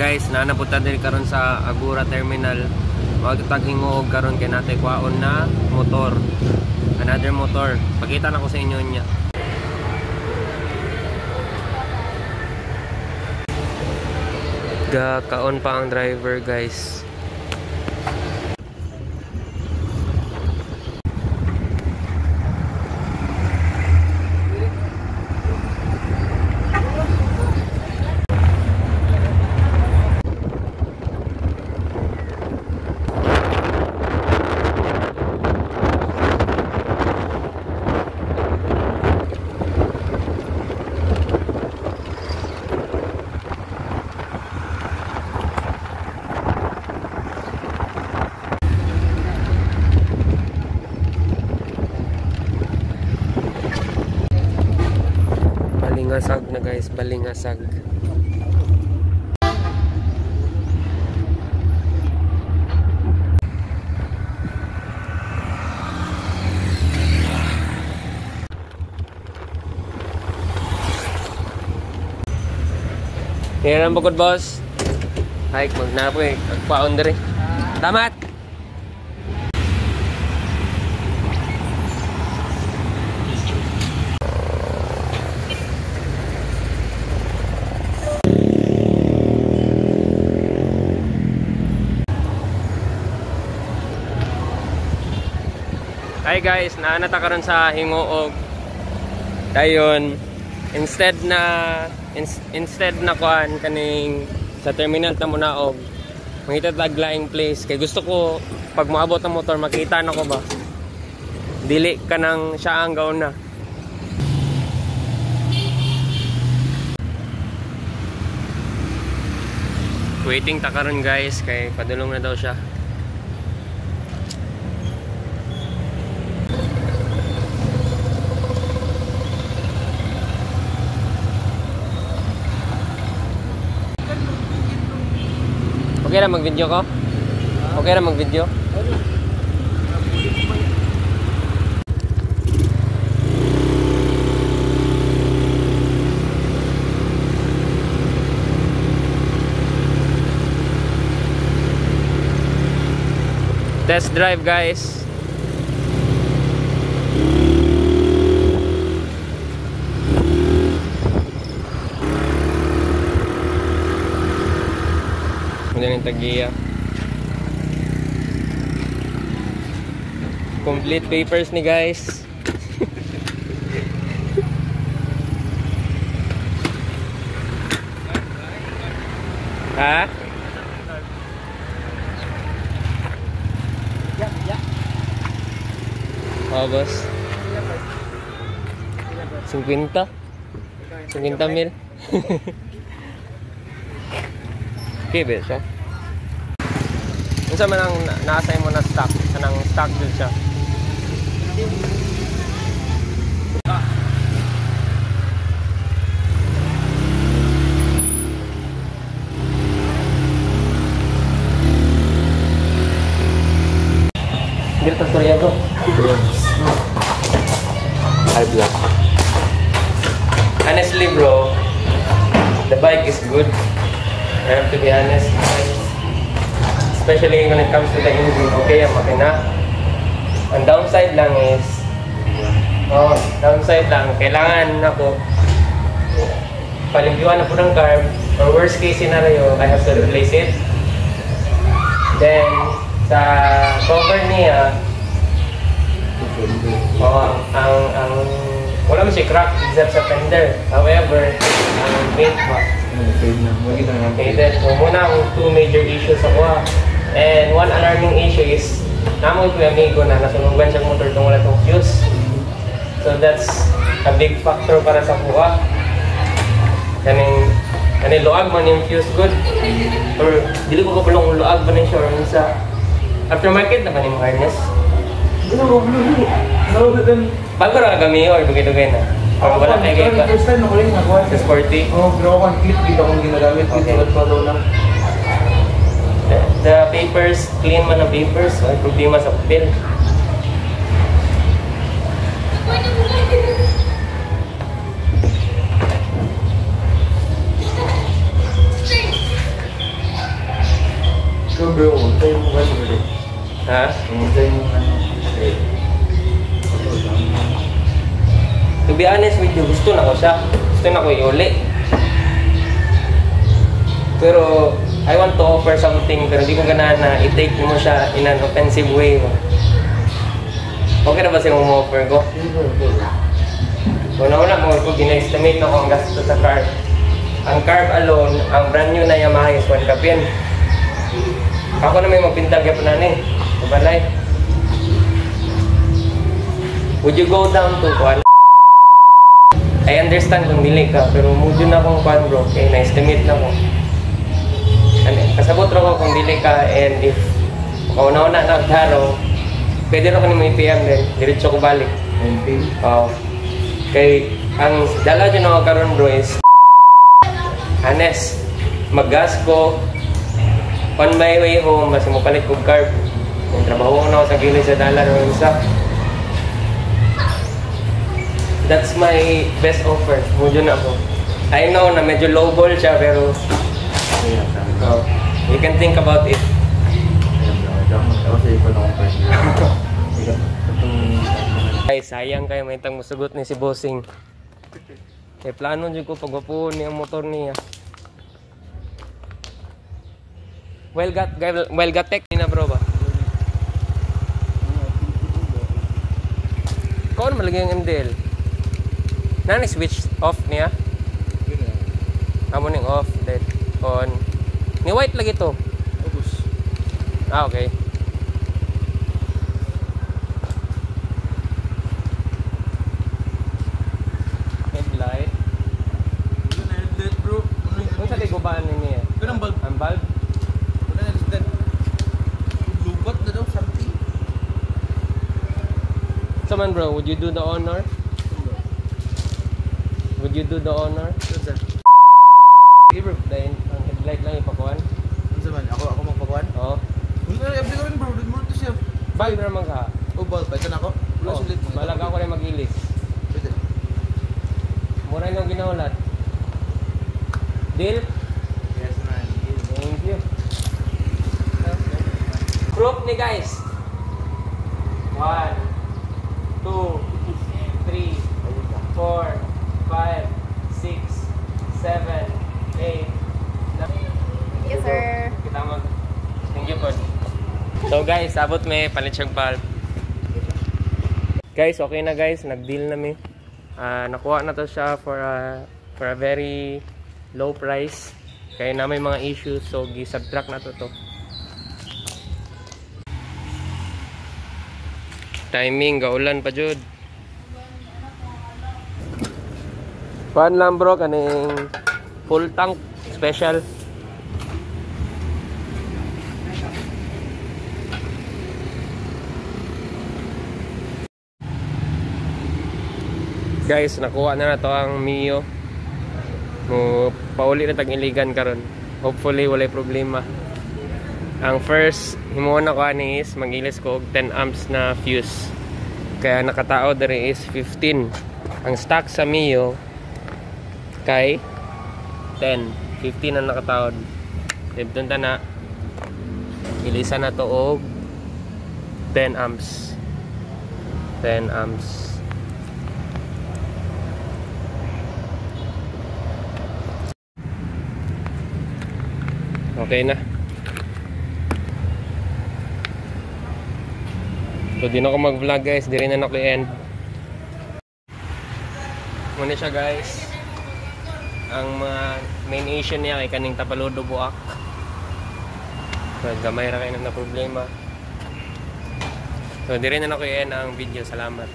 guys, naanapunta din karon sa Agura Terminal. Magtaghingoog karon kay natay kwaon na motor. Another motor. Pakita na ko sa inyo niya. Kaon pa ang driver guys. Balingasag na guys, balingasag. Hiram bukod boss. Hike magnapo eh, agpaon diri. Tamat. Hi guys, naanata karon sa Hingoog. Dayon, instead na kuan kaning sa terminal ta munaog, mangita taglaing place kay gusto ko pag moabot ang motor makita na ko ba. Dili ka nang siya ang gaon na. Waiting ta karon guys kay padulong na daw siya. Okay na mag-video ko? Okay na mag-video? Test drive guys. Yan yung tagiya. Complete papers ni guys. Ha? Oh boss. 50? 50,000? Okay ba siya? Unsa man ang naasay mo na stock? Kanang stock din siya. Dito sa storya ko. High block. Honestly bro, the bike is good. I have to be honest. Especially when it comes to the engine, okay ang makina. Ang downside lang is, downside lang, kailangan ako paligyuan na po ng carb, or worst case scenario, I have to replace it. Then, sa cover niya, wala mo siya crack except sa fender. However, ang paint ba? Faded. So, muna ang two major issues ako. And one alarming issue is namoy ko yung amigo na nasunugan siyang motor kung wala itong fuse. So that's a big factor para sa kuha. Kaning luag man yung fuse good. Or dili ko kapulong luag ba na siya or sa aftermarket na ba yung harness? Bago na kagami or dugay-dugay na? Or wala kayo kayo ba? First time na ko rin nagawa. Sa sporty? Oo, pero ako ang clip dito akong ginagamit. Okay. Lang. The papers, clean man ang papers, may problema sa papel. to be honest with you, gusto na ko siya. Gusto na ko iuli. Pero, I want to offer something, pero di ko ganahan na i-take mo siya in an offensive way. Okay na ba siya mo-offer ko? Una-una mo ko, gina-estimate na ko ang gasto sa carb. Ang carb alone, ang brand new na Yamaha is 1 cup yan. Ako na may magbintag ka pa na ni. Kabalay. Would you go down to kwan? I understand kung dili ka, pero mudyo na akong kwan bro. Okay, na-estimate na ko. Kasabot rin ko kung dili ka, and if kauna-una na nagdaro, pwede rin ko ni may PM din. Diretso ko balik. Oo. Kay, ang dala dyan ako karon bro is honest. Mag-gas ko. On my way home, kasi mapalit ko carb. Kung trabaho ko na ako sa gilid sa dala ng isa. That's my best offer. Mudyo na ako. I know na medyo lowball siya, pero you can think about it. Ay, sayang kayo, may itang musugot ni si Bossing. Kaya plano dyan ko pagwapuon niya ang motor niya. Well got tech na bro ba? Kaon malagay ang MDL? Nani switch off niya? Amo ning off, dead on. Ni white lagi to. Ah, okay. Headlight. Ano na headlight bro? Kung sa ligubaan niya? Pero ang bulb. Ang bulb? Wala na headlight. Lubat na daw, something. So man bro, would you do the honor? Would you do the honor? Saan sa? Bro, dahil ang headlight lang ipakuan. Ano sa man? Ako magpakuan? Oo. Wala na, abdi ko rin bro. Dito mo rin to siya. Bulb naman ka. Oh, bulb. Ito na ako. Wala Oh, sulit mo. balag ako rin mag-ilis. Pwede. Mura yung ginaulat. Deal? Yes man. Thank you. Proof ni guys. 1, 2, 3, 4, 5, 6, 7, 8. Yes, sir. Kita mag. Thank you po. So guys, abot may palit siyang bulb. Guys, okay na guys, nag-deal na mi. Nakuha na to siya for a very low price. Kaya na may mga issues, so gi-subtract na to. Timing, gaulan pa jud. Kuan lang bro, kaning full tank special. Guys, nakuha na to ang Mio. Pauli na tag-iligan karon. Hopefully walay problema. Ang first himuon na ko ani is mag-ilis ko og 10 amps na fuse. Kaya nakatao diri is 15. Ang stock sa Mio kay 10, 15 ang nakataod. Dibdon ta na ilisan na to og 10 amps. 10 amps. Okay na. So di na ako mag-vlog guys, di rin na ako i-end. Muna siya guys. Ang mga main issue niya kay kaning tapalodo buak. So gamay ra kay na problema. So di rin na ako i-end ang video. Salamat.